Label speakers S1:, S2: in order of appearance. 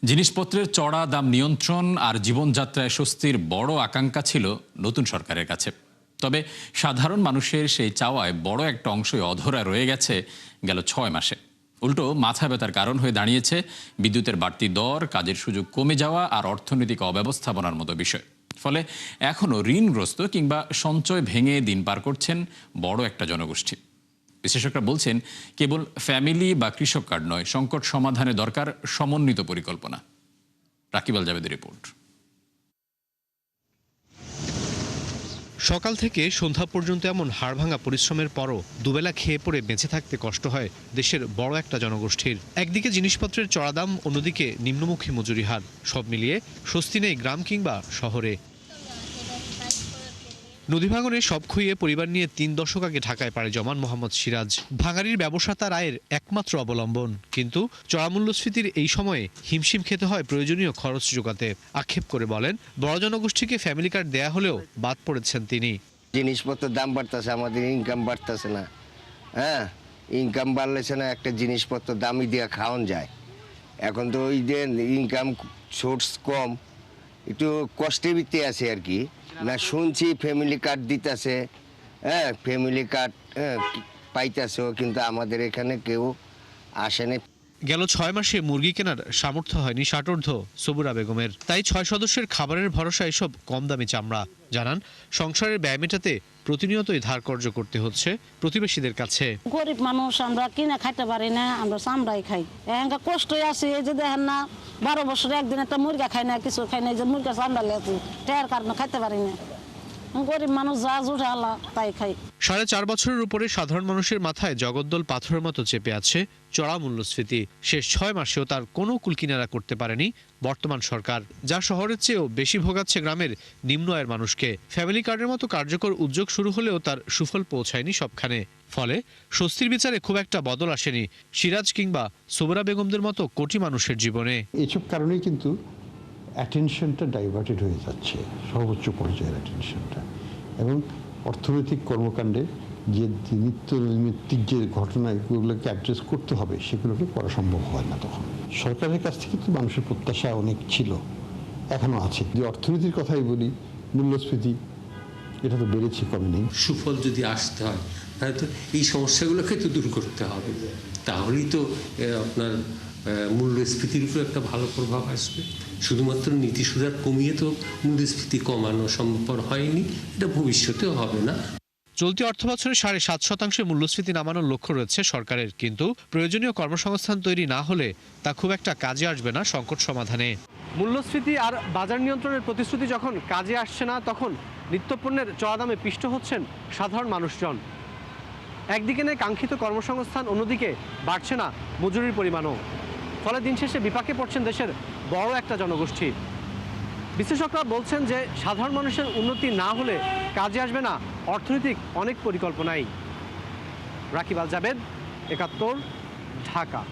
S1: জিনিসপত্রের চড়া দাম নিয়ন্ত্রণ আর জীবনযাত্রায় স্বস্তির বড় আকাঙ্ক্ষা ছিল নতুন সরকারের কাছে। তবে সাধারণ মানুষের সেই চাওয়ায় বড় একটা অংশই অধরা রয়ে গেছে গেল ৬ মাসে। উল্টো মাথা ব্যথার কারণ হয়ে দাঁড়িয়েছে বিদ্যুতের বাড়তি দর, কাজের সুযোগ কমে যাওয়া আর অর্থনৈতিক অব্যবস্থাপনার মতো বিষয়। ফলে এখনও ঋণগ্রস্ত কিংবা সঞ্চয় ভেঙে দিন পার করছেন বড় একটা জনগোষ্ঠী। বিশেষজ্ঞরা বলছেন, কেবল ফ্যামিলি বা কৃষক কার্ড নয়, সংকট সমাধানে দরকার সমন্বিত পরিকল্পনা। রাকিব আল জাবেদের রিপোর্ট।
S2: সকাল থেকে সন্ধ্যা পর্যন্ত এমন হাড়ভাঙা পরিশ্রমের পরও দুবেলা খেয়ে পড়ে বেঁচে থাকতে কষ্ট হয় দেশের বড় একটা জনগোষ্ঠীর। একদিকে জিনিসপত্রের চড়া দাম, অন্যদিকে নিম্নমুখী মজুরি হার। সব মিলিয়ে স্বস্তি নেই গ্রাম কিংবা শহরে। নদী ভাঙনে সব খুইয়ে পরিবার নিয়ে ৩ দশক আগে ঢাকায় পাড়ি জমান মোহাম্মদ সিরাজ। ভাঙাড়ির ব্যবসা তার আয়ের একমাত্র অবলম্বন, কিন্তু চড়া মূল্যস্ফীতির এই সময়ে হিমশিম খেতে হয় প্রয়োজনীয় খরচ জোগাতে। আক্ষেপ করে বলেন, বড় জনগোষ্ঠীকে ফ্যামিলি কার্ড দেয়া হলেও বাদ পড়েছেন তিনি।
S3: জিনিসপত্রের দাম বাড়তেছে, আমাদের ইনকাম বাড়তেছে না। হ্যাঁ, ইনকাম বাড়লেছে না, একটা জিনিসপত্র দামি দিয়ে খাওয়ান যায়। এখন তো ওই যে ইনকাম সোর্স কম, একটু কষ্টে বিতে আছে আর কি। না শুনছি ফ্যামিলি কার্ড দিতেছে, হ্যাঁ ফ্যামিলি কার্ড পাইতেছে, কিন্তু আমাদের এখানে কেউ আসেনি।
S2: গেল ৬ মাসে মুরগি কেনার সামর্থ্য হয়নি ষাটোর্ধ্ব সবুরা বেগমের। তাই ৬ সদস্যের খাবারের ভরসা এসব কম দামি চামড়া। জানান, সংসারের ব্যয় মেটাতে প্রতিনিয়তই ধার কর্জ করতে হচ্ছে প্রতিবেশীদের কাছে।
S4: গরিব মানুষ, আমরা কিনে খাইতে পারি না, আমরা চামড়াই খাই। এখানকার কষ্টই আছে। এই যে দেখেন না, 12 বছরে একদিন একটা মুরগা খাই না, কিছু খাই না, এই যে মুরগা চামড়া লেছি, টায়ার কারণে খাইতে পারি না। গরিব মানুষ যা জুটে আলা তাই খাই। 4.5 বছরের উপরে সাধারণ মানুষের মাথায় জগদ্দল পাথরের মতো চেপে আছে চড়া মূল্যস্ফীতি। শেষ 6 মাসেও তার কোনো কুলকিনারা করতে পারেনি বর্তমান সরকার, যা শহরের চেয়েও বেশি ভোগাচ্ছে গ্রামের নিম্ন আয়ের মানুষকে। ফ্যামিলি কার্ডের মতো কার্যকর উদ্যোগ শুরু হলেও তার সুফল পৌঁছায়নি সবখানে। ফলে স্বস্তির বিচারে খুব একটা বদল আসেনি সিরাজ কিংবা সোবরা বেগমদের মতো কোটি মানুষের জীবনে।
S5: এসব কারণেই কিন্তু অ্যাটেনশনটা ডাইভার্টেড হয়ে যাচ্ছে, সর্বোচ্চ পর্যায়ের অ্যাটেনশনটা, এবং অর্থনৈতিক কর্মকাণ্ডে যে নিত্য নৈমিত্তিক যে ঘটনাগুলোকে অ্যাড্রেস করতে হবে সেগুলোকে করা সম্ভব হয় না। তখন সরকারের কাছ থেকে তো মানুষের প্রত্যাশা অনেক ছিল, এখনও আছে। যে অর্থনীতির কথাই বলি, মূল্যস্ফীতি এটা তো বেড়েছে, কমে নেই।
S6: সুফল যদি আসতে হয় তাহলে তো এই সমস্যাগুলোকে তো দূর করতে হবে, তাহলেই তো আপনার মূল্যস্ফীতির উপর একটা ভালো প্রভাব আসবে। শুধুমাত্র নীতি সুধার কমিয়ে তো মূল্যস্ফীতি কমানো সম্ভব হয়নি, এটা ভবিষ্যতেও হবে না।
S2: চলতি অর্থবছরে 7.5% মূল্যস্ফীতি নামানোর লক্ষ্য রয়েছে সরকারের, কিন্তু প্রয়োজনীয় কর্মসংস্থান তৈরি না হলে তা খুব একটা কাজে আসবে না সংকট সমাধানে। মূল্যস্ফীতি আর বাজার নিয়ন্ত্রণের প্রতিশ্রুতি যখন কাজে আসছে না, তখন নিত্যপণ্যের চড়া দামে পিষ্ট হচ্ছেন সাধারণ মানুষজন। একদিকে নেই কাঙ্ক্ষিত কর্মসংস্থান, অন্যদিকে বাড়ছে না মজুরির পরিমাণও। ফলে দিন শেষে বিপাকে পড়ছেন দেশের বড় একটা জনগোষ্ঠী। বিশেষজ্ঞরা বলছেন যে সাধারণ মানুষের উন্নতি না হলে কাজে আসবে না অর্থনৈতিক অনেক পরিকল্পনাই। রাকিব আল জাবেদ, ৭১, ঢাকা।